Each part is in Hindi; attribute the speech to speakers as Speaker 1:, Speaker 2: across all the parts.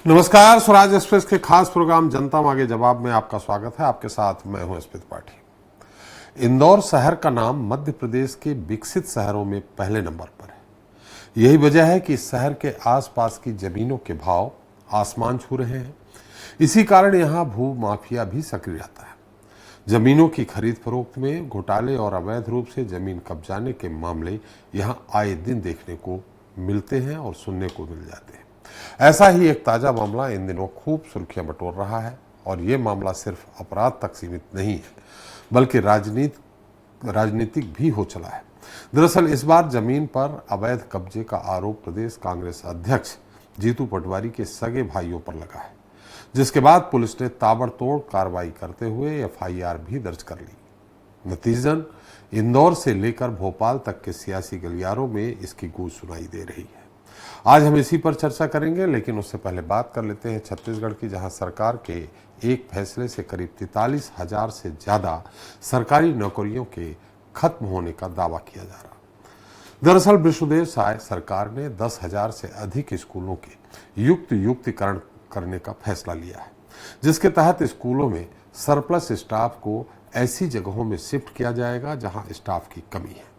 Speaker 1: नमस्कार, स्वराज एक्सप्रेस के खास प्रोग्राम जनता मांगे जवाब में आपका स्वागत है। आपके साथ मैं हूं स्मित पाठी। इंदौर शहर का नाम मध्य प्रदेश के विकसित शहरों में पहले नंबर पर है। यही वजह है कि इस शहर के आसपास की जमीनों के भाव आसमान छू रहे हैं। इसी कारण यहां भू माफिया भी सक्रिय रहता है। जमीनों की खरीद फरोख्त में घोटाले और अवैध रूप से जमीन कब्जाने के मामले यहां आए दिन देखने को मिलते हैं और सुनने को मिल जाते हैं। ऐसा ही एक ताजा मामला इन दिनों खूब सुर्खियां बटोर रहा है और ये मामला सिर्फ अपराध तक सीमित नहीं है, बल्कि राजनीतिक भी हो चला है। दरअसल इस बार जमीन पर अवैध कब्जे का आरोप प्रदेश कांग्रेस अध्यक्ष जीतू पटवारी के सगे भाइयों पर लगा है, जिसके बाद पुलिस ने ताबड़तोड़ कार्रवाई करते हुए एफआईआर भी दर्ज कर ली। नतीजतन इंदौर से लेकर भोपाल तक के सियासी गलियारों में इसकी गूंज सुनाई दे रही है। आज हम इसी पर चर्चा करेंगे, लेकिन उससे पहले बात कर लेते हैं छत्तीसगढ़ की, जहां सरकार के एक फैसले से करीब 43,000 से ज्यादा सरकारी नौकरियों के खत्म होने का दावा किया जा रहा। दरअसल विष्णुदेव साय सरकार ने 10,000 से अधिक स्कूलों के युक्तिकरण करने का फैसला लिया है, जिसके तहत स्कूलों में सरप्लस स्टाफ को ऐसी जगहों में शिफ्ट किया जाएगा जहां स्टाफ की कमी है।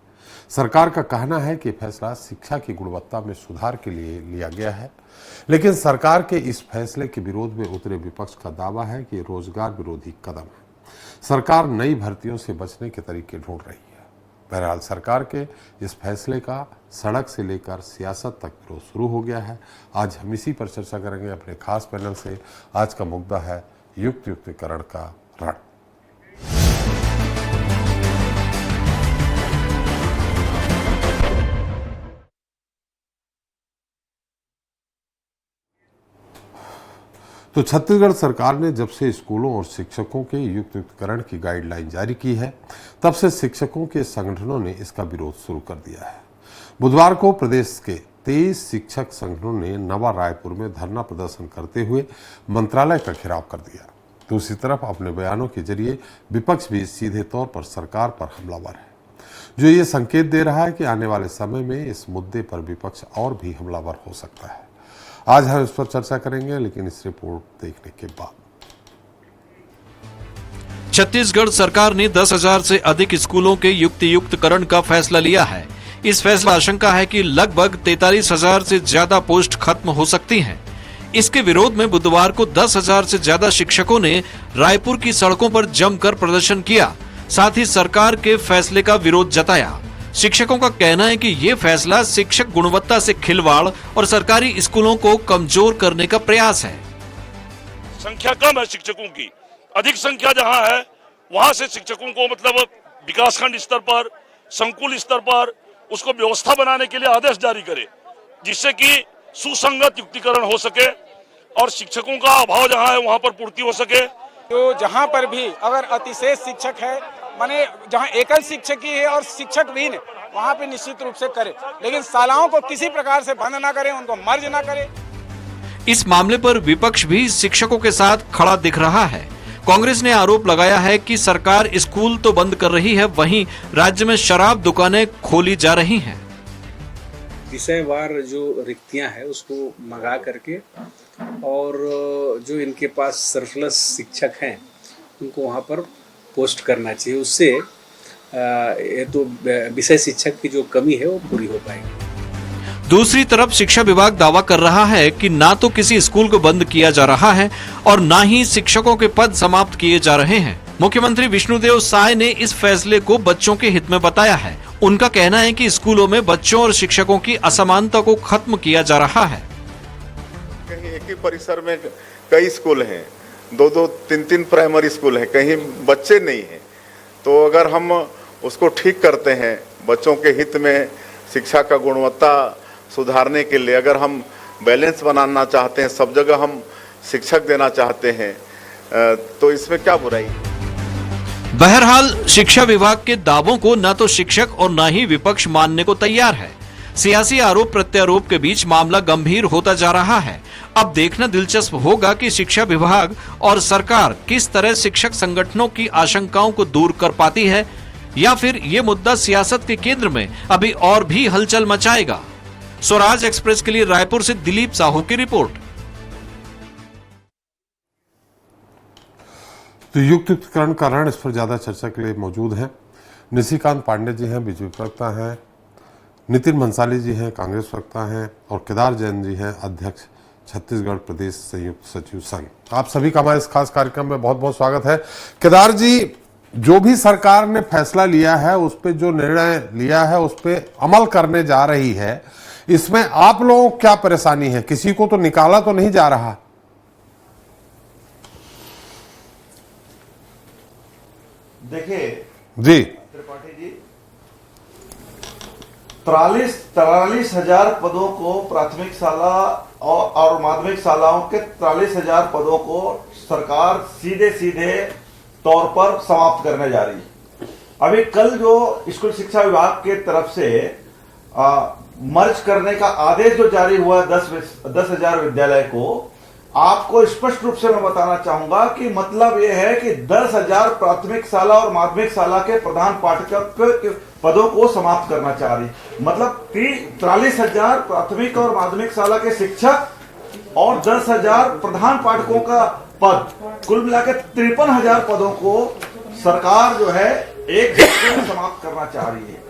Speaker 1: सरकार का कहना है कि फैसला शिक्षा की गुणवत्ता में सुधार के लिए लिया गया है, लेकिन सरकार के इस फैसले के विरोध में उतरे विपक्ष का दावा है कि रोजगार विरोधी कदम है। सरकार नई भर्तियों से बचने के तरीके ढूंढ रही है। बहरहाल सरकार के इस फैसले का सड़क से लेकर सियासत तक विरोध शुरू हो गया है। आज हम इसी पर चर्चा करेंगे अपने खास पैनल से। आज का मुद्दा है युक्तिकरण का रण। तो छत्तीसगढ़ सरकार ने जब से स्कूलों और शिक्षकों के युक्तिकरण की गाइडलाइन जारी की है, तब से शिक्षकों के संगठनों ने इसका विरोध शुरू कर दिया है। बुधवार को प्रदेश के 23 शिक्षक संगठनों ने नवा रायपुर में धरना प्रदर्शन करते हुए मंत्रालय का घेराव कर दिया। दूसरी तरफ अपने बयानों के जरिए विपक्ष भी सीधे तौर पर सरकार पर हमलावर है, जो ये संकेत दे रहा है कि आने वाले समय में इस मुद्दे पर विपक्ष और भी हमलावर हो सकता है। आज हम इस पर चर्चा करेंगे, लेकिन इस रिपोर्ट देखने के बाद।
Speaker 2: छत्तीसगढ़ सरकार ने 10,000 से अधिक स्कूलों के युक्तिकरण का फैसला लिया है। इस फैसला आशंका है कि लगभग 43,000 से ज्यादा पोस्ट खत्म हो सकती हैं। इसके विरोध में बुधवार को 10,000 से ज्यादा शिक्षकों ने रायपुर की सड़कों पर जमकर प्रदर्शन किया। साथ ही सरकार के फैसले का विरोध जताया। शिक्षकों का कहना है कि ये फैसला शिक्षक गुणवत्ता से खिलवाड़ और सरकारी स्कूलों को कमजोर करने का प्रयास है।
Speaker 3: संख्या कम है शिक्षकों की, अधिक संख्या जहां है वहां से शिक्षकों को मतलब विकासखंड स्तर पर, संकुल स्तर पर उसको व्यवस्था बनाने के लिए आदेश जारी करे, जिससे कि सुसंगत युक्तिकरण हो सके और शिक्षकों का अभाव जहां है वहां पर पूर्ति हो सके।
Speaker 4: तो जहां पर भी अगर अतिशेष शिक्षक है, माने जहां एकल शिक्षक ही है और शिक्षक भी नहीं, वहां पे निश्चित रूप से करे, लेकिन शालाओं को किसी प्रकार से बंद ना करे, उनको मर्ज ना करे।
Speaker 2: इस मामले पर विपक्ष भी शिक्षकों के साथ खड़ा दिख रहा है। कांग्रेस ने आरोप लगाया है कि सरकार स्कूल तो बंद कर रही है, वहीं राज्य में शराब दुकानें खोली जा रही हैं।
Speaker 5: विषयवार जो रिक्तियां हैं उसको मंगा करके और जो इनके पास सरप्लस शिक्षक हैं उनको वहां पर पोस्ट करना चाहिए। उससे ये तो विषय शिक्षक की जो कमी है वो पूरी हो पाएगी।
Speaker 2: दूसरी तरफ शिक्षा विभाग दावा कर रहा है कि ना तो किसी स्कूल को बंद किया जा रहा है और ना ही शिक्षकों के पद समाप्त किए जा रहे हैं। मुख्यमंत्री विष्णुदेव साय ने इस फैसले को बच्चों के हित में बताया है। उनका कहना है कि स्कूलों में बच्चों और शिक्षकों की असमानता को खत्म किया जा रहा है।
Speaker 6: कहीं एक ही परिसर में कई स्कूल हैं, 2-2, 3-3 प्राइमरी स्कूल हैं, कहीं बच्चे नहीं हैं। तो अगर हम उसको ठीक करते हैं, बच्चों के हित में शिक्षा का गुणवत्ता सुधारने के लिए अगर हम बैलेंस बनाना चाहते हैं, सब जगह हम शिक्षक देना चाहते हैं, तो इसमें क्या बुराई।
Speaker 2: बहरहाल शिक्षा विभाग के दावों को न तो शिक्षक और न ही विपक्ष मानने को तैयार है। सियासी आरोप प्रत्यारोप के बीच मामला गंभीर होता जा रहा है। अब देखना दिलचस्प होगा कि शिक्षा विभाग और सरकार किस तरह शिक्षक संगठनों की आशंकाओं को दूर कर पाती है, या फिर ये मुद्दा सियासत के केंद्र में अभी और भी हलचल मचाएगा। स्वराज एक्सप्रेस के लिए रायपुर से दिलीप साहू की रिपोर्ट।
Speaker 1: तो युक्तिकरण का रण, इस पर ज्यादा चर्चा के लिए मौजूद हैं निशिकांत पांडे जी हैं, बीजेपी प्रवक्ता हैं, नितिन भंसाली जी हैं, कांग्रेस प्रवक्ता हैं, और केदार जैन जी हैं, अध्यक्ष छत्तीसगढ़ प्रदेश संयुक्त सचिव संघ। आप सभी का हमारे इस खास कार्यक्रम में बहुत बहुत स्वागत है। केदार जी, जो भी सरकार ने फैसला लिया है, उस पे जो निर्णय लिया है, उस पे अमल करने जा रही है, इसमें आप लोगों को क्या परेशानी है? किसी को तो निकाला तो नहीं जा रहा?
Speaker 7: देखिए
Speaker 1: जी,
Speaker 7: त्रिपाठी जी, 43,000 पदों को प्राथमिक शाला और माध्यमिक शालाओं के 43,000 पदों को सरकार सीधे सीधे तौर पर समाप्त करने जा रही है। अभी कल जो स्कूल शिक्षा विभाग के तरफ से मर्ज करने का आदेश जो जारी हुआ 10,000 विद्यालय को, आपको स्पष्ट रूप से मैं बताना चाहूंगा कि मतलब यह है कि 10,000 प्राथमिक शाला और माध्यमिक शाला के प्रधान पाठक के पदों को समाप्त करना चाह रही। मतलब 43,000 प्राथमिक और माध्यमिक शाला के शिक्षक और 10,000 प्रधान पाठकों का पद, कुल मिलाकर 53,000 पदों को सरकार जो है एक झटके में समाप्त करना चाह रही है।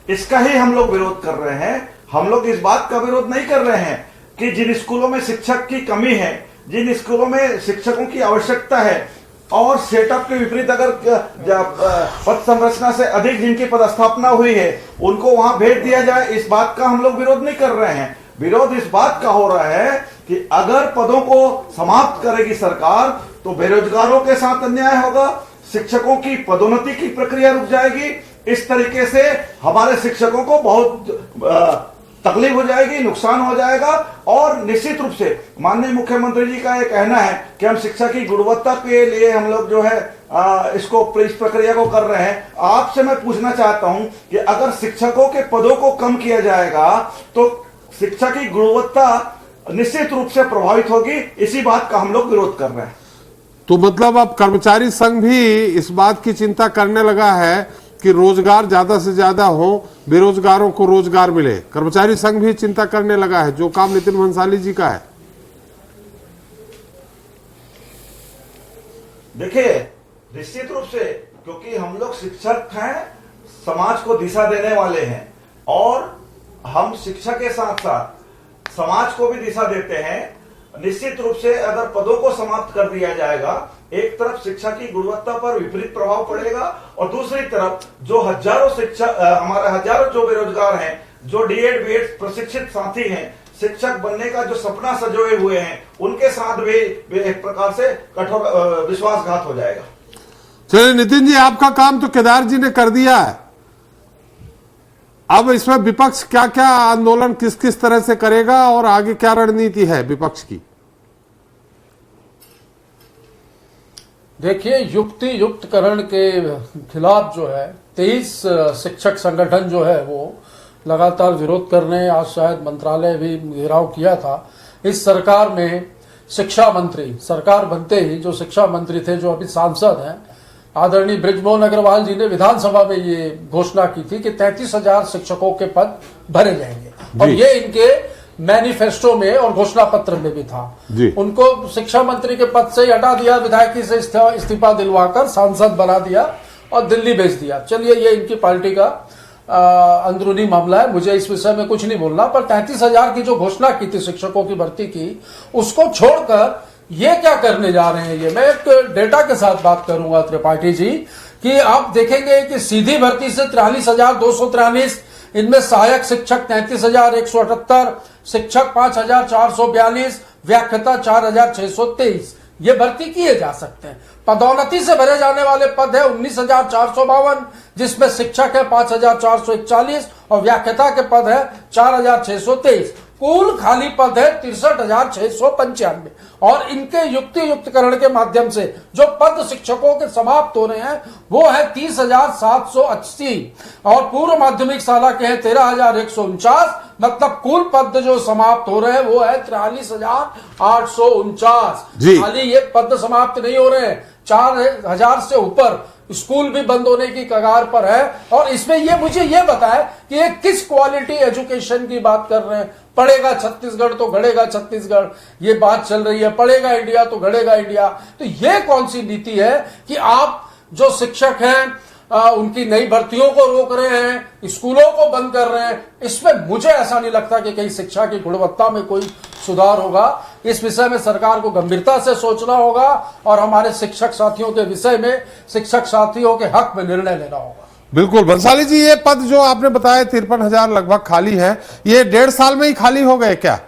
Speaker 7: इसका ही हम लोग विरोध कर रहे हैं। हम लोग इस बात का विरोध नहीं कर रहे हैं कि जिन स्कूलों में शिक्षक की कमी है, जिन स्कूलों में शिक्षकों की आवश्यकता है और सेटअप के विपरीत अगर पद संरचना से अधिक जिनकी पदस्थापना हुई है, उनको वहां भेज दिया जाए, इस बात का हम लोग विरोध नहीं कर रहे हैं। विरोध इस बात का हो रहा है कि अगर पदों को समाप्त करेगी सरकार तो बेरोजगारों के साथ अन्याय होगा, शिक्षकों की पदोन्नति की प्रक्रिया रुक जाएगी। इस तरीके से हमारे शिक्षकों को बहुत तकलीफ हो जाएगी, नुकसान हो जाएगा। और निश्चित रूप से माननीय मुख्यमंत्री जी का यह कहना है कि हम शिक्षा की गुणवत्ता के लिए हम लोग जो है इस प्रक्रिया को कर रहे हैं। आपसे मैं पूछना चाहता हूं कि अगर शिक्षकों के पदों को कम किया जाएगा तो शिक्षा की गुणवत्ता निश्चित रूप से प्रभावित होगी। इसी बात का हम लोग विरोध कर रहे हैं।
Speaker 1: तो मतलब अब कर्मचारी संघ भी इस बात की चिंता करने लगा है कि रोजगार ज्यादा से ज्यादा हो, बेरोजगारों को रोजगार मिले। कर्मचारी संघ भी चिंता करने लगा है, जो काम नितिन भंसाली जी का है।
Speaker 7: देखिए, निश्चित रूप से क्योंकि हम लोग शिक्षक हैं, समाज को दिशा देने वाले हैं, और हम शिक्षा के साथ साथ समाज को भी दिशा देते हैं। निश्चित रूप से अगर पदों को समाप्त कर दिया जाएगा, एक तरफ शिक्षा की गुणवत्ता पर विपरीत प्रभाव पड़ेगा और दूसरी तरफ जो हमारे हजारों जो बेरोजगार हैं, जो डीएड बीएड प्रशिक्षित साथी हैं, शिक्षक बनने का जो सपना सजोए हुए हैं, उनके साथ भी एक प्रकार से कठोर विश्वासघात हो जाएगा।
Speaker 1: चलिए नितिन जी, आपका काम तो केदार जी ने कर दिया है। अब इसमें विपक्ष क्या क्या आंदोलन किस किस तरह से करेगा और आगे क्या रणनीति है विपक्ष की?
Speaker 8: देखिए, युक्तिकरण के खिलाफ जो है 23 शिक्षक संगठन जो है वो लगातार विरोध कर रहे हैं। आज शायद मंत्रालय भी घेराव किया था। इस सरकार में शिक्षा मंत्री, सरकार बनते ही जो शिक्षा मंत्री थे, जो अभी सांसद हैं, आदरणीय बृजमोहन अग्रवाल जी ने विधानसभा में ये घोषणा की थी कि 33,000 शिक्षकों के पद भरे जाएंगे, और ये इनके मैनिफेस्टो में और घोषणा पत्र में भी था। उनको शिक्षा मंत्री के पद से ही हटा दिया, विधायकी से इस्तीफा दिलवाकर सांसद बना दिया और दिल्ली भेज दिया। चलिए, ये इनकी पार्टी का अंदरूनी मामला है, मुझे इस विषय में कुछ नहीं बोलना। पर 33,000 की जो घोषणा की थी शिक्षकों की भर्ती की, उसको छोड़कर ये क्या करने जा रहे हैं? ये मैं एक डेटा के साथ बात करूंगा त्रिपाठी जी, कि आप देखेंगे कि सीधी भर्ती से 43,243, इनमें सहायक शिक्षक 33,178, शिक्षक 5,442, व्याख्याता 4,623 ये भर्ती किए जा सकते हैं। पदोन्नति से भरे जाने वाले पद है 19,452, जिसमें शिक्षक है 5,441 और व्याख्याता के पद है 4,623। कुल खाली पद है 63,695, और इनके युक्तिकरण के माध्यम से जो पद शिक्षकों के समाप्त हो रहे हैं वो है 30,780, और पूर्व माध्यमिक शाला के हैं 13,149। मतलब कुल पद जो समाप्त हो रहे हैं वो है 43,849। खाली ये पद समाप्त नहीं हो रहे हैं, 4,000 से ऊपर स्कूल भी बंद होने की कगार पर है। और इसमें ये मुझे ये बताए कि ये किस क्वालिटी एजुकेशन की बात कर रहे हैं। पढ़ेगा छत्तीसगढ़ तो गढ़ेगा छत्तीसगढ़, ये बात चल रही है। पढ़ेगा इंडिया तो गढ़ेगा इंडिया। तो ये कौन सी नीति है कि आप जो शिक्षक हैं उनकी नई भर्तियों को रोक रहे हैं, स्कूलों को बंद कर रहे हैं। इसमें मुझे ऐसा नहीं लगता कि कहीं शिक्षा की गुणवत्ता में कोई सुधार होगा। इस विषय में सरकार को गंभीरता से सोचना होगा और हमारे शिक्षक साथियों के विषय में, शिक्षक साथियों के हक में निर्णय लेना होगा।
Speaker 1: बिल्कुल बंसाली जी, ये पद जो आपने बताया 53,000 लगभग खाली है, ये 1.5 साल में ही खाली हो गए क्या?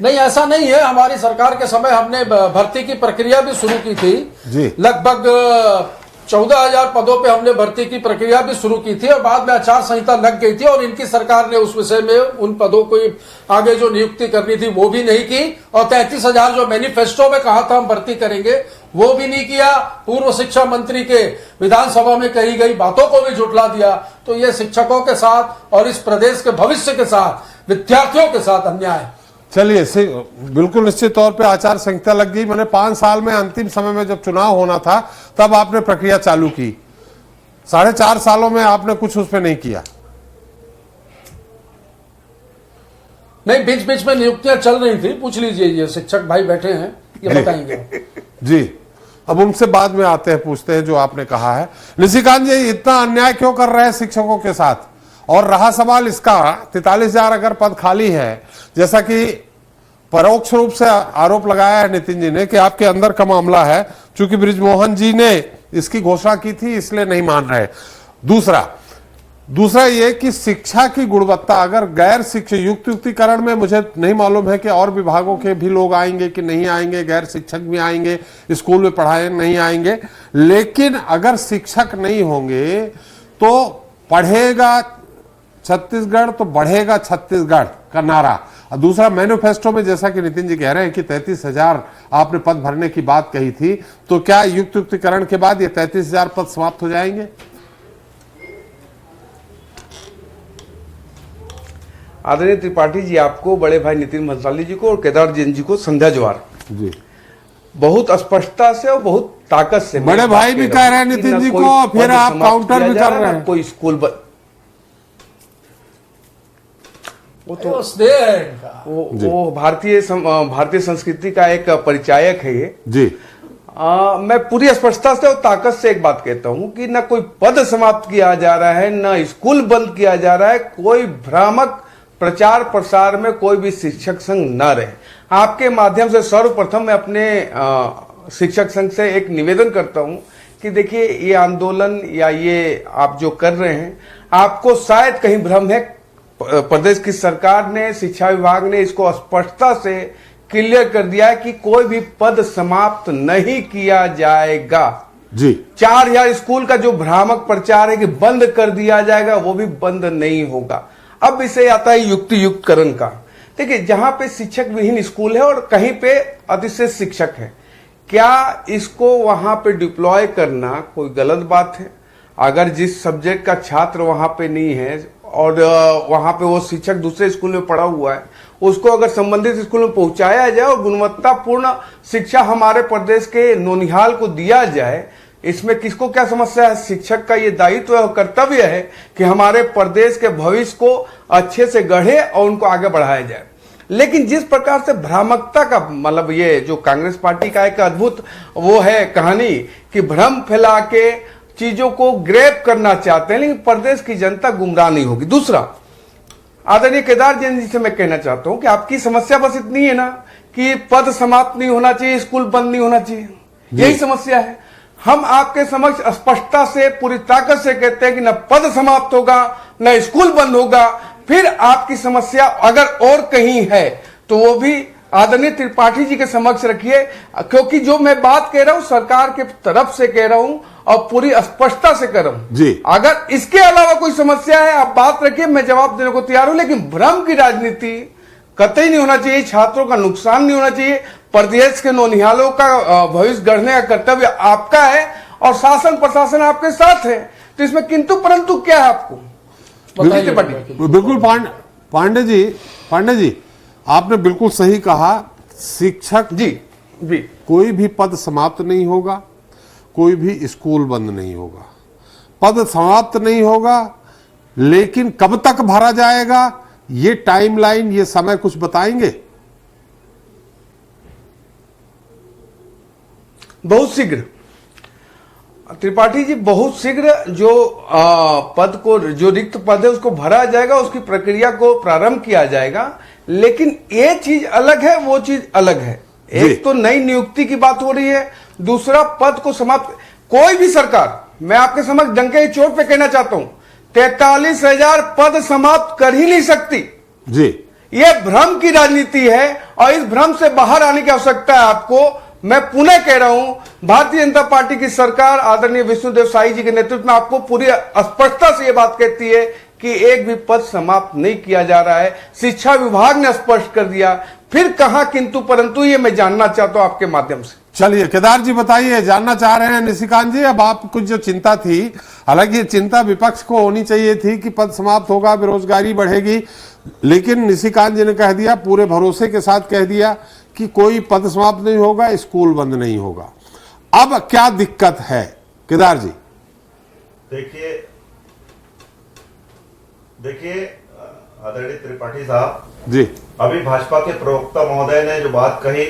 Speaker 8: नहीं, ऐसा नहीं है। हमारी सरकार के समय हमने भर्ती की प्रक्रिया भी शुरू की थी
Speaker 1: जी।
Speaker 8: लगभग 14,000 पदों पे हमने भर्ती की प्रक्रिया भी शुरू की थी और बाद में आचार संहिता लग गई थी और इनकी सरकार ने उस विषय में उन पदों को आगे जो नियुक्ति करनी थी वो भी नहीं की और 33,000 जो मैनिफेस्टो में कहा था हम भर्ती करेंगे वो भी नहीं किया। पूर्व शिक्षा मंत्री के विधानसभा में कही गई बातों को भी झुठला दिया। तो ये शिक्षकों के साथ और इस प्रदेश के भविष्य के साथ, विद्यार्थियों के साथ अन्याय है।
Speaker 1: चलिए, बिल्कुल निश्चित तौर पे आचार संहिता लग गई। मैंने 5 साल में अंतिम समय में जब चुनाव होना था तब आपने प्रक्रिया चालू की। 4.5 सालों में आपने कुछ उस पर नहीं किया।
Speaker 8: नहीं, बीच बीच में नियुक्तियां चल रही थी। पूछ लीजिए, ये शिक्षक भाई बैठे हैं, ये बताएंगे
Speaker 1: जी। अब उनसे बाद में आते हैं, पूछते हैं जो आपने कहा है। निशिकांत जी, इतना अन्याय क्यों कर रहे हैं शिक्षकों के साथ? और रहा सवाल इसका, 43,000 अगर पद खाली है, जैसा कि परोक्ष रूप से आरोप लगाया है नितिन जी ने कि आपके अंदर का मामला है, चूंकि बृजमोहन जी ने इसकी घोषणा की थी इसलिए नहीं मान रहे। दूसरा ये कि शिक्षा की गुणवत्ता, अगर गैर शिक्षक युक्तिकरण में मुझे नहीं मालूम है कि और विभागों के भी लोग आएंगे कि नहीं आएंगे, गैर शिक्षक भी आएंगे, स्कूल में पढ़ाए नहीं आएंगे, लेकिन अगर शिक्षक नहीं होंगे तो पढ़ेगा छत्तीसगढ़ तो बढ़ेगा छत्तीसगढ़ का नारा। और दूसरा, मैनिफेस्टो में जैसा कि नितिन जी कह रहे हैं कि 33,000 आपने पद भरने की बात कही थी, तो क्या युक्तिकरण के बाद ये 33,000 पद समाप्त हो जाएंगे?
Speaker 9: आदरणीय त्रिपाठी जी, आपको, बड़े भाई नितिन भंसाली जी को और केदार जैन जी को संध्या जवार
Speaker 1: जी।
Speaker 9: बहुत स्पष्टता से और बहुत ताकत से
Speaker 1: बड़े भाई भी कह रहे हैं नितिन जी को, फिर आप काउंटर भी कर रहे हैं।
Speaker 9: कोई स्कूल वो भारतीय संस्कृति का एक परिचायक है ये जी। मैं पूरी स्पष्टता से और ताकत से एक बात कहता हूं कि न कोई पद समाप्त किया जा रहा है, न स्कूल बंद किया जा रहा है। कोई भ्रामक प्रचार प्रसार में कोई भी शिक्षक संघ न रहे। आपके माध्यम से सर्वप्रथम मैं अपने शिक्षक संघ से एक निवेदन करता हूं कि देखिए, ये आंदोलन या ये आप जो कर रहे हैं, आपको शायद कहीं भ्रम है। प्रदेश की सरकार ने, शिक्षा विभाग ने इसको स्पष्टता से क्लियर कर दिया है कि कोई भी पद समाप्त नहीं किया जाएगा जी। 4,000 स्कूल का जो भ्रामक प्रचार है कि बंद कर दिया जाएगा, वो भी बंद नहीं होगा। अब इसे आता है युक्तियुक्तकरण का। देखिए, जहां पे शिक्षक विहीन स्कूल है और कहीं पे अतिशय शिक्षक है, क्या इसको वहां पे डिप्लॉय करना कोई गलत बात है? अगर जिस सब्जेक्ट का छात्र वहां पे नहीं है और वहां पे वो शिक्षक दूसरे स्कूल में पढ़ा हुआ है, उसको अगर संबंधित स्कूल में पहुंचाया जाए और गुणवत्तापूर्ण शिक्षा हमारे प्रदेश के नौनिहाल को दिया जाए, इसमें किसको क्या समस्या है? शिक्षक का ये दायित्व और कर्तव्य है कि हमारे प्रदेश के भविष्य को अच्छे से गढ़े और उनको आगे बढ़ाया जाए। लेकिन जिस प्रकार से भ्रामकता का मतलब, ये जो कांग्रेस पार्टी का एक अद्भुत वो है कहानी कि भ्रम फैला के चीजों को ग्रैब करना चाहते हैं, लेकिन प्रदेश की जनता गुमराह नहीं होगी। दूसरा, आदरणीय केदार जैन जी से मैं कहना चाहता हूं कि आपकी समस्या बस इतनी है ना कि पद समाप्त नहीं होना चाहिए, स्कूल बंद नहीं होना चाहिए, यही समस्या है। हम आपके समक्ष स्पष्टता से, पूरी ताकत से कहते हैं कि न पद समाप्त होगा, न स्कूल बंद होगा। फिर आपकी समस्या अगर और कहीं है तो वो भी आदरणीय त्रिपाठी जी के समक्ष रखिए, क्योंकि जो मैं बात कह रहा हूं सरकार के तरफ से कह रहा हूं और पूरी स्पष्टता से कर रहा हूं जी। अगर इसके अलावा कोई समस्या है, आप बात रखिए, मैं जवाब देने को तैयार हूं। लेकिन भ्रम की राजनीति कतई नहीं होना चाहिए, छात्रों का नुकसान नहीं होना चाहिए। प्रदेश के नौनिहालों का भविष्य गढ़ने का कर्तव्य आपका है और शासन प्रशासन आपके साथ है। तो इसमें किंतु परंतु क्या है आपको
Speaker 1: बिल्कुल पांडे जी, आपने बिल्कुल सही कहा। शिक्षक
Speaker 9: जी जी
Speaker 1: कोई भी पद समाप्त नहीं होगा, कोई भी स्कूल बंद नहीं होगा। पद समाप्त नहीं होगा, लेकिन कब तक भरा जाएगा ये टाइमलाइन, ये समय कुछ बताएंगे?
Speaker 9: बहुत शीघ्र त्रिपाठी जी, बहुत शीघ्र जो पद को, जो रिक्त पद है उसको भरा जाएगा, उसकी प्रक्रिया को प्रारंभ किया जाएगा। लेकिन ये चीज अलग है, वो चीज अलग है। एक तो नई नियुक्ति की बात हो रही है, दूसरा पद को समाप्त। कोई भी सरकार, मैं आपके समक्ष डंके की चोट पे कहना चाहता हूं, 43,000 पद समाप्त कर ही नहीं सकती
Speaker 1: जी।
Speaker 9: ये भ्रम की राजनीति है और इस भ्रम से बाहर आने की आवश्यकता है आपको। मैं पुनः कह रहा हूं, भारतीय जनता पार्टी की सरकार आदरणीय विष्णुदेव साई जी के नेतृत्व में आपको पूरी स्पष्टता से यह बात कहती है कि एक भी पद समाप्त नहीं किया जा रहा है। शिक्षा विभाग ने स्पष्ट कर दिया, फिर कहां किंतु परंतु, ये मैं जानना चाहता हूं आपके माध्यम से।
Speaker 1: चलिए केदार जी बताइए, जानना चाह रहे हैं निशिकांत जी। अब आपको जो चिंता थी, हालांकि ये चिंता विपक्ष को होनी चाहिए थी कि पद समाप्त होगा, बेरोजगारी बढ़ेगी, लेकिन निशिकांत जी ने कह दिया, पूरे भरोसे के साथ कह दिया कि कोई पद समाप्त नहीं होगा, स्कूल बंद नहीं होगा। अब क्या दिक्कत है केदार जी?
Speaker 7: देखिए आदरणीय त्रिपाठी साहब
Speaker 1: जी,
Speaker 7: अभी भाजपा के प्रवक्ता महोदय ने जो बात कही,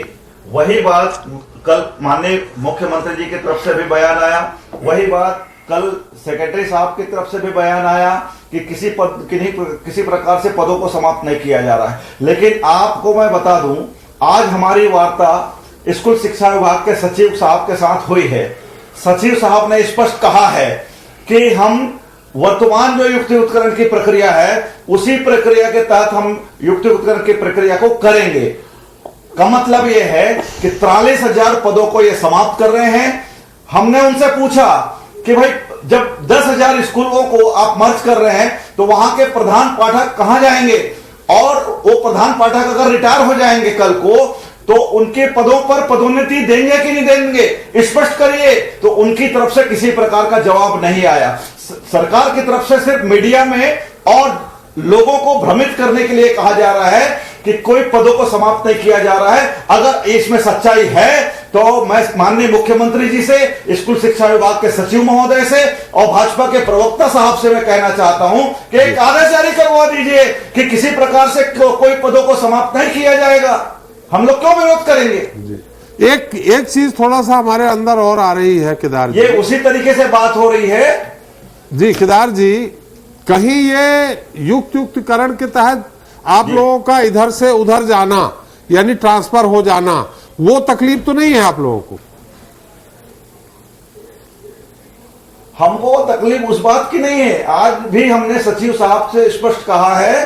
Speaker 7: वही बात कल माननीय मुख्यमंत्री जी की तरफ से भी बयान आया, वही बात कल सेक्रेटरी साहब की तरफ से भी बयान आया कि किसी प्रकार से पदों को समाप्त नहीं किया जा रहा है। लेकिन आपको मैं बता दूं, आज हमारी वार्ता स्कूल शिक्षा विभाग के सचिव साहब के साथ हुई है। सचिव साहब ने स्पष्ट कहा है कि हम वर्तमान जो युक्ति उत्करण की प्रक्रिया है, उसी प्रक्रिया के तहत हम युक्ति उत्करण की प्रक्रिया को करेंगे। का मतलब यह है कि 43,000 पदों को ये समाप्त कर रहे हैं। हमने उनसे पूछा कि भाई जब 10,000 स्कूलों को आप मर्ज कर रहे हैं तो वहां के प्रधान पाठक कहां जाएंगे, और वो प्रधान पाठक अगर रिटायर हो जाएंगे कल को तो उनके पदों पर पदोन्नति देंगे कि नहीं देंगे, स्पष्ट करिए। तो उनकी तरफ से किसी प्रकार का जवाब नहीं आया। सरकार की तरफ से सिर्फ मीडिया में और लोगों को भ्रमित करने के लिए कहा जा रहा है कि कोई पदों को समाप्त नहीं किया जा रहा है। अगर इसमें सच्चाई है तो मैं माननीय मुख्यमंत्री जी से, स्कूल शिक्षा विभाग के सचिव महोदय से और भाजपा के प्रवक्ता साहब से मैं कहना चाहता हूं कि एक आदेश जारी करवा दीजिए कि किसी प्रकार से कोई पदों को समाप्त नहीं किया जाएगा। हम लोग क्यों विरोध करेंगे?
Speaker 1: एक चीज थोड़ा सा हमारे अंदर और आ रही है केदार जी,
Speaker 7: ये उसी तरीके से बात हो रही है
Speaker 1: जी। केदार जी, कहीं ये युक्तिकरण के तहत आप लोगों का इधर से उधर जाना, यानी ट्रांसफर हो जाना, वो तकलीफ तो नहीं है आप लोगों को?
Speaker 7: हमको तकलीफ उस बात की नहीं है। आज भी हमने सचिव साहब से स्पष्ट कहा है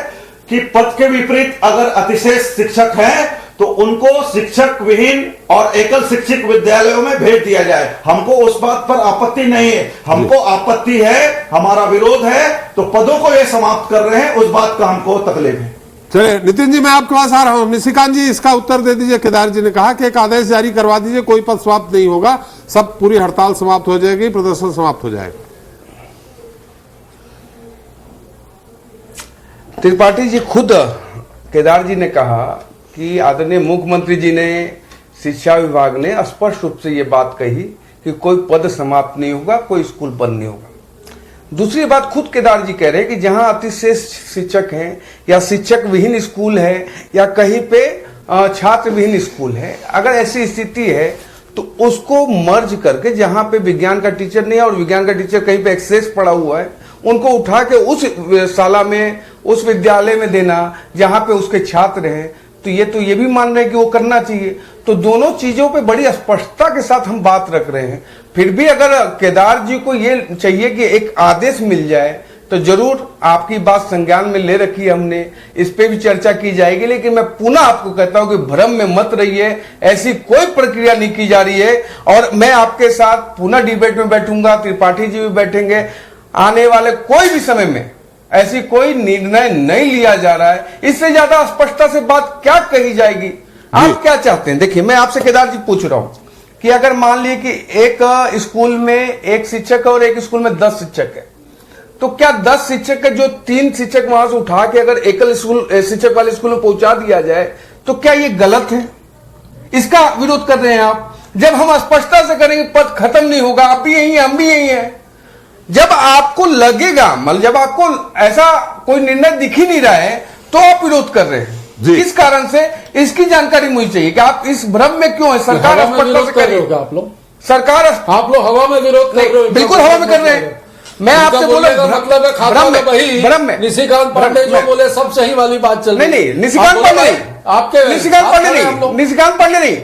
Speaker 7: कि पद के विपरीत अगर अतिशेष शिक्षक हैं तो उनको शिक्षक विहीन और एकल शिक्षक विद्यालयों में भेज दिया जाए। हमको उस बात पर आपत्ति नहीं है। हमको आपत्ति है, हमारा विरोध है, तो पदों को ये समाप्त कर रहे हैं, उस बात का हमको तकलीफ है।
Speaker 1: चलिए नितिन जी, मैं आपके पास आ रहा हूं। निशिकांत जी इसका उत्तर दे दीजिए। केदार जी ने कहा कि एक आदेश जारी करवा दीजिए, कोई पद समाप्त नहीं होगा, सब पूरी हड़ताल समाप्त हो जाएगी, प्रदर्शन समाप्त हो जाएगा।
Speaker 9: त्रिपाठी जी, खुद केदार जी ने कहा कि आदरणीय मुख्यमंत्री जी ने, शिक्षा विभाग ने स्पष्ट रूप से ये बात कही कि कोई पद समाप्त नहीं होगा, कोई स्कूल बंद नहीं होगा। दूसरी बात खुद केदार जी कह रहे हैं कि जहां अतिशेष शिक्षक हैं या शिक्षक विहीन स्कूल है या कहीं पे छात्र विहीन स्कूल है, अगर ऐसी स्थिति है तो उसको मर्ज करके, जहां पे विज्ञान का टीचर नहीं है और विज्ञान का टीचर कहीं पे एक्सेस पड़ा हुआ है, उनको उठा के उस शाला में, उस विद्यालय में देना जहां पे उसके छात्र हैं, तो ये भी मान रहे हैं कि वो करना चाहिए। तो दोनों चीजों पे बड़ी स्पष्टता के साथ हम बात रख रहे हैं। फिर भी अगर केदार जी को ये चाहिए कि एक आदेश मिल जाए तो जरूर आपकी बात संज्ञान में ले रखी है हमने, इस पे भी चर्चा की जाएगी। लेकिन मैं पुनः आपको कहता हूं कि भ्रम में मत रहिए, ऐसी कोई प्रक्रिया नहीं की जा रही है। और मैं आपके साथ पुनः डिबेट में बैठूंगा, त्रिपाठी जी भी बैठेंगे। आने वाले कोई भी समय में ऐसी कोई निर्णय नहीं लिया जा रहा है। इससे ज्यादा स्पष्टता से बात क्या कही जाएगी? आप क्या चाहते हैं? देखिए, मैं आपसे केदार जी पूछ रहा हूं कि अगर मान लीजिए कि एक स्कूल में एक शिक्षक है और एक स्कूल में 10 शिक्षक है, तो क्या 10 शिक्षक का जो 3 शिक्षक वहां से उठा के अगर एकल स्कूल शिक्षक वाले स्कूल में पहुंचा दिया जाए तो क्या ये गलत है? इसका विरोध कर रहे हैं आप। जब हम स्पष्टता से करेंगे पद खत्म नहीं होगा, आप भी यही हैं, हम भी यही हैं। जब आपको लगेगा, मतलब जब आपको ऐसा कोई निर्णय दिख ही नहीं रहा है तो आप विरोध कर रहे हैं। किस कारण से, इसकी जानकारी मुझे चाहिए कि आप इस भ्रम में क्यों है। सरकार स्पष्टता से कर रही है,
Speaker 8: आप लोग
Speaker 9: सरकार
Speaker 8: आप लोग हवा में विरोध कर रहे हो।
Speaker 9: बिल्कुल हवा में कर रहे हैं। मैं आपसे बोला
Speaker 8: मतलब है खाता में वही
Speaker 9: भ्रम में
Speaker 8: निशिकांत पांडे जो बोले सब सही वाली बात चल रही।
Speaker 9: नहीं, निशिकांत पांडे नहीं,
Speaker 8: आपके
Speaker 9: निशिकांत पांडे नहीं,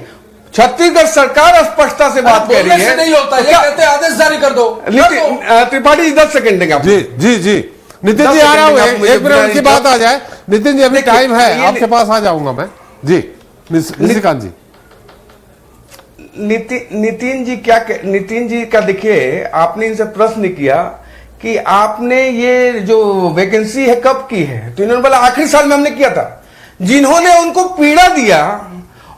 Speaker 9: छत्तीसगढ़ सरकार स्पष्टता से बात कह रही है।
Speaker 8: नहीं होता, ये कहते आदेश जारी कर दो।
Speaker 9: त्रिपाठी 10 सेकंड देंगे आप।
Speaker 1: जी जी जी, नितिन जी आ रहा हूँ, एक मिनट उनकी बात आ जाए। नितिन जी अभी टाइम है, आपके पास आ जाऊंगा मैं। जी निशिकांत जी।
Speaker 9: नितिन जी का देखिए, आपने इनसे प्रश्न किया कि आपने ये जो वैकेंसी है कब की है, तो इन्होंने बोला आखिरी साल में हमने किया था। जिन्होंने उनको पीड़ा दिया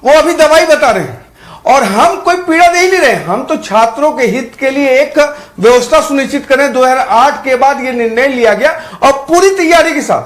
Speaker 9: वो अभी दवाई बता रहे हैं, और हम कोई पीड़ा दे ही नहीं रहे। हम तो छात्रों के हित के लिए एक व्यवस्था सुनिश्चित करें। 2008 के बाद ये निर्णय लिया गया और पूरी तैयारी के साथ,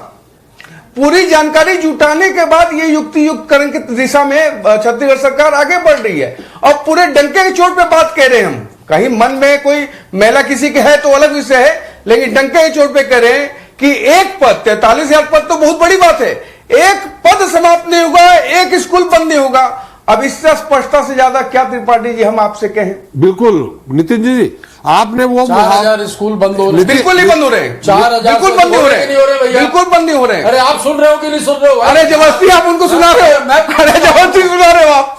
Speaker 9: पूरी जानकारी जुटाने के बाद ये युक्ति युक्तकरण की दिशा में छत्तीसगढ़ सरकार आगे बढ़ रही है। और पूरे डंके की चोट पे बात कह रहे हैं हम। कहीं मन में कोई मैला किसी के है तो अलग विषय है, लेकिन डंके की चोट पे कह रहे हैं कि एक पद 43,000 पद तो बहुत बड़ी बात है। एक पद समाप्त नहीं होगा, एक स्कूल बंद नहीं होगा। अब इससे स्पष्टता से ज्यादा क्या त्रिपाठी जी हम आपसे कहें।
Speaker 1: बिल्कुल नितिन जी, आपने वो
Speaker 8: 4,000 स्कूल बंद हो रहे हैं।
Speaker 9: बिल्कुल नहीं बंद हो रहे हैं,
Speaker 8: 4,000
Speaker 9: बिल्कुल बंद नहीं हो रहे हैं, बिल्कुल बंद नहीं हो रहे हैं।
Speaker 8: अरे आप सुन रहे हो कि नहीं सुन रहे हो?
Speaker 9: अरे जबरदस्ती आप उनको सुना रहे हो, अरे जबरदस्ती सुना रहे हो आप।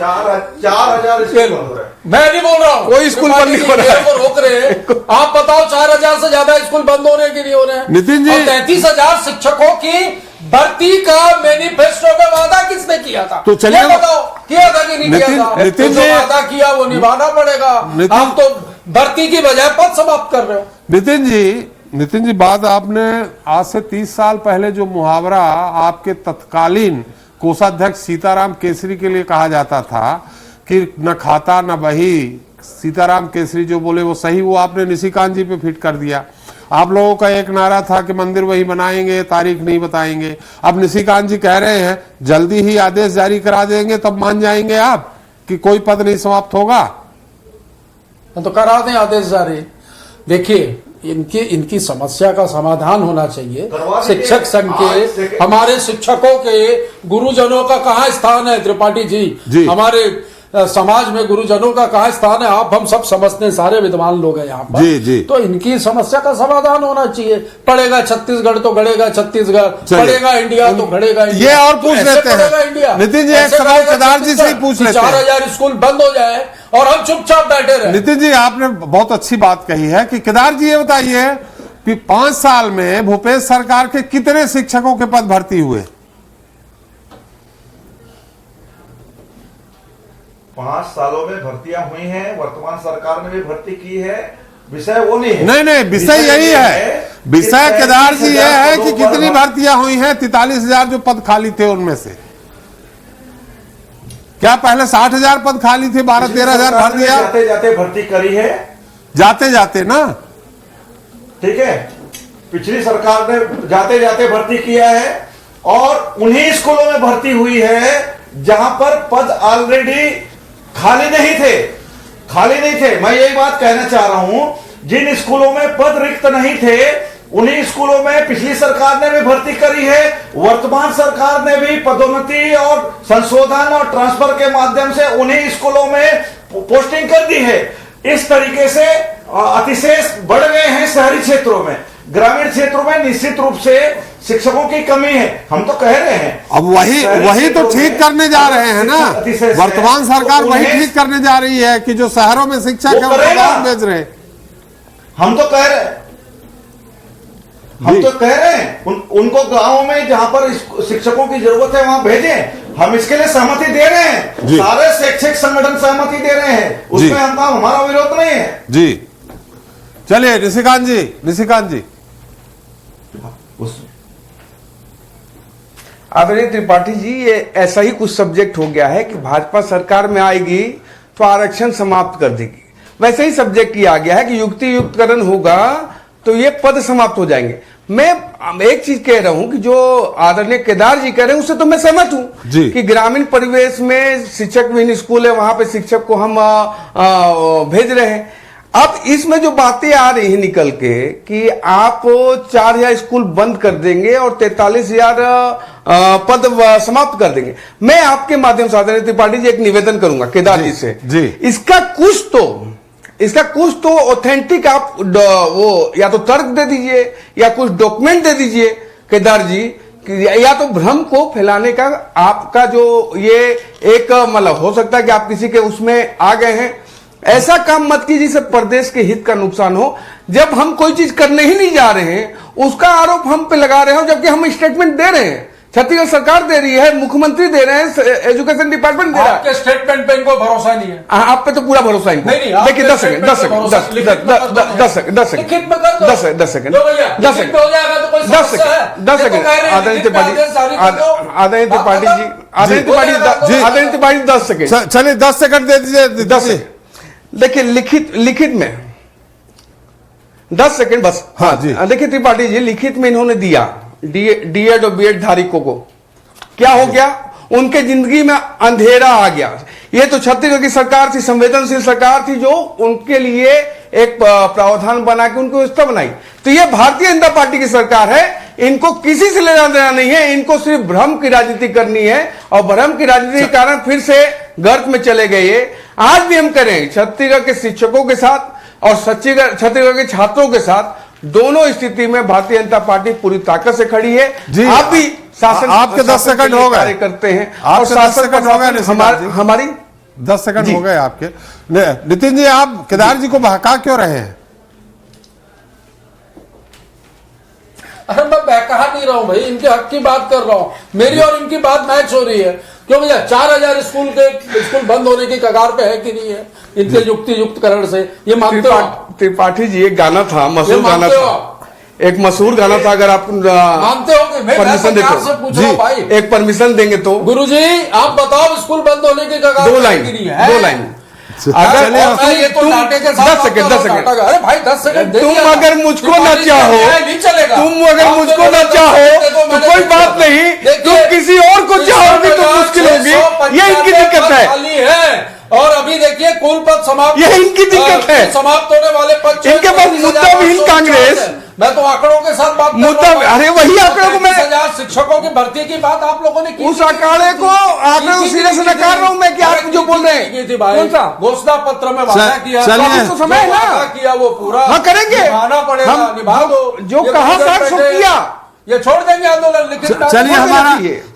Speaker 7: 4,000 स्कूल बंद हो रहे हैं।
Speaker 8: मैं नहीं बोल रहा हूँ,
Speaker 9: कोई स्कूल बंद नहीं हो रहा है,
Speaker 8: रोक रहे हैं। आप बताओ 4,000 से ज्यादा स्कूल बंद हो रहे हैं कि नहीं हो रहे हैं?
Speaker 1: नितिन जी,
Speaker 8: 33,000 शिक्षकों की भर्ती का मैनिफेस्टो में वादा किसने किया था?
Speaker 1: तो चलिए
Speaker 8: बताओ, किया था कि नहीं किया था?
Speaker 1: नितिन
Speaker 8: जो
Speaker 1: जी,
Speaker 8: वादा किया वो निभाना पड़ेगा। आप तो भर्ती की बजाय पद समाप्त कर रहे हो।
Speaker 1: नितिन जी बात आपने आज से 30 साल पहले जो मुहावरा आपके तत्कालीन कोषाध्यक्ष सीताराम केसरी के लिए कहा जाता था कि न खाता न बही, सीताराम केसरी जो बोले वो सही, वो आपने निशिकांत जी पे फिट कर दिया। आप लोगों का एक नारा था कि मंदिर वही बनाएंगे, तारीख नहीं बताएंगे। अब निशिकांत जी कह रहे हैं जल्दी ही आदेश जारी करा देंगे, तब मान जाएंगे आप कि कोई पद नहीं समाप्त होगा?
Speaker 8: तो करा दें आदेश जारी। देखिए, इनकी समस्या का समाधान होना चाहिए। शिक्षक संघ के, हमारे शिक्षकों के, गुरुजनों का कहाँ स्थान है त्रिपाठी जी? हमारे समाज में गुरुजनों का कहाँ स्थान है? आप हम सब समझते हैं, सारे विद्वान लोग हैं यहाँ पर।
Speaker 1: जी।
Speaker 8: तो इनकी समस्या का समाधान होना चाहिए। पढ़ेगा छत्तीसगढ़ तो गढ़ेगा छत्तीसगढ़, पढ़ेगा इंडिया तो गढ़ेगा इंडिया।
Speaker 1: ये और पूछ लेते हैं नितिन जी, एक सवाल केदार जी से ही पूछ लेते हैं।
Speaker 8: 4,000 स्कूल बंद हो जाए और हम चुपचाप बैठे रहे।
Speaker 1: नितिन जी, आपने बहुत अच्छी बात कही है कि केदार जी ये बताइए कि 5 साल में भूपेश सरकार के कितने शिक्षकों के पद भर्ती हुए?
Speaker 7: 5 सालों में भर्तियां हुई हैं, वर्तमान सरकार ने भी भर्ती की है। विषय वो नहीं है,
Speaker 1: नहीं, विषय यही है। विषय केदार जी ये है कि कितनी भर्तियां हुई हैं? 43,000 जो पद खाली थे उनमें से क्या पहले 60,000 पद खाली थे? 12-13,000 भर दिया।
Speaker 7: जाते जाते भर्ती करी है,
Speaker 1: जाते जाते ना,
Speaker 7: ठीक है। पिछली सरकार ने जाते जाते भर्ती किया है, और उन्हीं स्कूलों में भर्ती हुई है जहां पर पद ऑलरेडी खाली नहीं थे। मैं यही बात कहना चाह रहा हूं, जिन स्कूलों में पद रिक्त नहीं थे उन्हीं स्कूलों में पिछली सरकार ने भी भर्ती करी है। वर्तमान सरकार ने भी पदोन्नति और संशोधन और ट्रांसफर के माध्यम से उन्हीं स्कूलों में पोस्टिंग कर दी है। इस तरीके से अतिशेष बढ़ गए हैं शहरी क्षेत्रों में। ग्रामीण क्षेत्रों में निश्चित रूप से शिक्षकों की कमी है, हम तो कह रहे हैं।
Speaker 1: अब वही तो ठीक करने जा रहे हैं ना, वर्तमान सरकार वही ठीक करने जा रही है कि जो शहरों में शिक्षक है वो गांव भेज रहे हैं।
Speaker 7: हम तो कह रहे हैं उनको गांवों में जहां पर शिक्षकों की जरूरत है वहां भेजें। हम इसके लिए सहमति दे रहे हैं, सारे शैक्षिक संगठन सहमति दे रहे हैं, उसमें हमारा विरोध नहीं है
Speaker 1: जी। चलिए निशिकांत जी।
Speaker 9: आदरणीय त्रिपाठी जी, ये ऐसा ही कुछ सब्जेक्ट हो गया है कि भाजपा सरकार में आएगी तो आरक्षण समाप्त कर देगी। वैसे ही सब्जेक्ट किया गया है कि युक्ति युक्तकरण होगा तो ये पद समाप्त हो जाएंगे। मैं एक चीज कह रहा हूं कि जो आदरणीय केदार जी कह रहे हैं उससे तो मैं सहमत हूं कि ग्रामीण परिवेश में शिक्षक विहीन स्कूल है, वहां पे शिक्षक को हम भेज रहे हैं। अब इसमें जो बातें आ रही हैं निकल के कि आप 4000 स्कूल बंद कर देंगे और 43,000 पद समाप्त कर देंगे, मैं आपके माध्यम से आदरणीय त्रिपाठी जी एक निवेदन करूंगा केदार जी से, इसका कुछ तो ऑथेंटिक आप वो या तो तर्क दे दीजिए या कुछ डॉक्यूमेंट दे दीजिए केदार जी, या तो भ्रम को फैलाने का आपका जो ये एक मतलब हो सकता है कि आप किसी के उसमें आ गए हैं। ऐसा काम मत कीजिए जिससे प्रदेश के हित का नुकसान हो। जब हम कोई चीज करने ही नहीं जा रहे हैं उसका आरोप हम पे लगा रहे हो, जबकि हम स्टेटमेंट दे रहे हैं, छत्तीसगढ़ सरकार दे रही है, मुख्यमंत्री दे रहे हैं, एजुकेशन डिपार्टमेंट दे रहा है।
Speaker 8: आपके स्टेटमेंट पे इनको भरोसा नहीं है?
Speaker 9: आप पे तो पूरा भरोसा है। देखिए 10 सेकंड
Speaker 1: चलिए 10 सेकंड दे दीजिए।
Speaker 9: 10 सेकंड देखिए लिखित में 10 सेकंड बस। हाँ जी देखिए त्रिपाठी जी, लिखित में इन्होंने दिया डीएड और बीएड धारकों को, क्या हो गया, उनके जिंदगी में अंधेरा आ गया। ये तो छत्तीसगढ़ की सरकार थी, संवेदनशील सरकार थी, जो उनके लिए एक प्रावधान बना के उनको व्यवस्था बनाई। तो ये भारतीय जनता पार्टी की सरकार है, इनको किसी से लेना देना नहीं है, इनको सिर्फ भ्रम की राजनीति करनी है और भ्रम की राजनीति के कारण फिर से गर्त में चले गए। आज भी हम करें छत्तीसगढ़ के शिक्षकों के साथ और छत्तीसगढ़ के छात्रों के साथ, दोनों स्थिति में भारतीय जनता पार्टी पूरी ताकत से खड़ी है। आप भी शासन,
Speaker 1: आपके 10 सेकंड हो गए,
Speaker 9: करते हैं
Speaker 1: और शासन
Speaker 9: हमारी
Speaker 1: 10 सेकंड हो गए आपके। नितिन जी, आप केदार जी को बहका क्यों रहे हैं?
Speaker 8: अरे मैं बहका नहीं रहा हूं भाई, इनके हक की बात कर रहा हूं, मेरी और इनकी बात मैच हो रही है। क्यों भैया 4000 स्कूल बंद होने की कगार पे है कि नहीं है इनके युक्तिकरण से? ये मानते हो?
Speaker 9: त्रिपाठी जी एक गाना था, मशहूर गाना था, एक मशहूर गाना था, अगर आप
Speaker 8: मानते हो कि
Speaker 9: परमिशन देते
Speaker 8: जी भाई,
Speaker 9: एक परमिशन देंगे तो।
Speaker 8: गुरुजी आप बताओ स्कूल बंद होने की कगार
Speaker 9: दो लाइन अगर
Speaker 8: ये तो नाटे के साथ
Speaker 9: 10 सेकंड
Speaker 8: अरे भाई 10 सेकंड
Speaker 9: तुम अगर मुझको न चाहो, तुम अगर मुझको न चाहो तो कोई बात नहीं, तुम किसी और को चाहोगे तो मुश्किल होगी। ये इनकी दिक्कत है।
Speaker 8: और अभी देखिए कुल पद समाप्त,
Speaker 9: ये इनकी दिक्कत है,
Speaker 8: समाप्त होने वाले पद
Speaker 9: इनके पास मुद्दा विहीन कांग्रेस।
Speaker 8: मैं तो आंकड़ों के साथ बात
Speaker 9: मुद्दा, अरे वही आंकड़ों को मैं
Speaker 8: 30,000 शिक्षकों की भर्ती की बात आप लोगों ने की,
Speaker 9: उस आंकड़े को सीधे से नकार रहा हूं मैं कि आप जो बोल रहे हैं।
Speaker 8: कौन सा घोषणा पत्र में वादा किया,
Speaker 9: तो समय ना
Speaker 8: किया वो पूरा
Speaker 9: हाँ करेंगे,
Speaker 8: निभाना पड़ेगा, निभा दो।
Speaker 9: जो कहा सो किया,
Speaker 8: ये छोड़ देंगे आंदोलन, लिखित।
Speaker 1: चलिए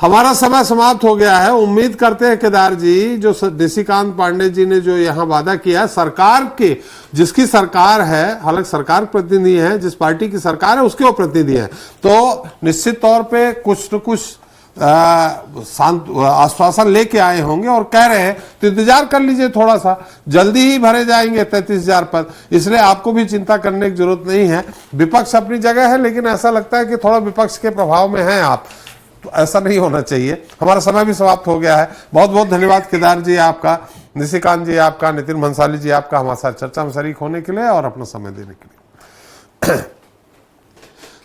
Speaker 1: हमारा समय समाप्त हो गया है। उम्मीद करते हैं केदार जी, जो निशिकांत पांडे जी ने जो यहाँ वादा किया है, सरकार के जिसकी सरकार है, हालांकि सरकार प्रतिनिधि है, जिस पार्टी की सरकार है उसके वो प्रतिनिधि है, तो निश्चित तौर पे कुछ न कुछ आश्वासन लेके आए होंगे और कह रहे हैं, तो इंतजार कर लीजिए, थोड़ा सा जल्दी ही भरे जाएंगे 33,000 पद, इसलिए आपको भी चिंता करने की जरूरत नहीं है। विपक्ष अपनी जगह है, लेकिन ऐसा लगता है कि थोड़ा विपक्ष के प्रभाव में हैं आप, तो ऐसा नहीं होना चाहिए। हमारा समय भी समाप्त हो गया है। बहुत बहुत धन्यवाद केदार जी आपका, निशिकांत जी आपका, नितिन भंसाली जी आपका हमारे साथ चर्चा में शरीक होने के लिए और अपना समय देने के लिए।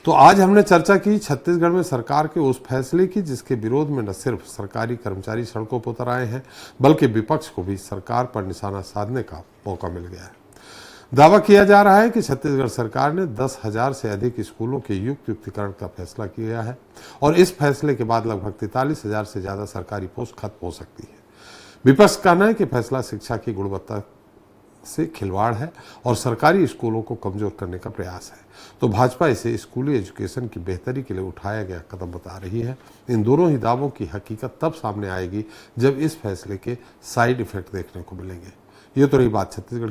Speaker 1: तो आज हमने चर्चा की छत्तीसगढ़ में सरकार के उस फैसले की जिसके विरोध में न सिर्फ सरकारी कर्मचारी सड़कों पर उतर आए हैं, बल्कि विपक्ष को भी सरकार पर निशाना साधने का मौका मिल गया है। दावा किया जा रहा है कि छत्तीसगढ़ सरकार ने 10,000 से अधिक स्कूलों के युक्तिकरण का फैसला किया है और इस फैसले के बाद लगभग 43,000 से ज्यादा सरकारी पोस्ट खत्म हो सकती है। विपक्ष का कहना है कि फैसला शिक्षा की गुणवत्ता से खिलवाड़ है और सरकारी स्कूलों को कमजोर करने का प्रयास है। तो भाजपा इसे स्कूली एजुकेशन की बेहतरी के लिए उठाया गया कदम बता रही है। इन दोनों ही दावों की हकीकत तब सामने आएगी जब इस फैसले के साइड इफेक्ट देखने को मिलेंगे। ये तो रही बात छत्तीसगढ़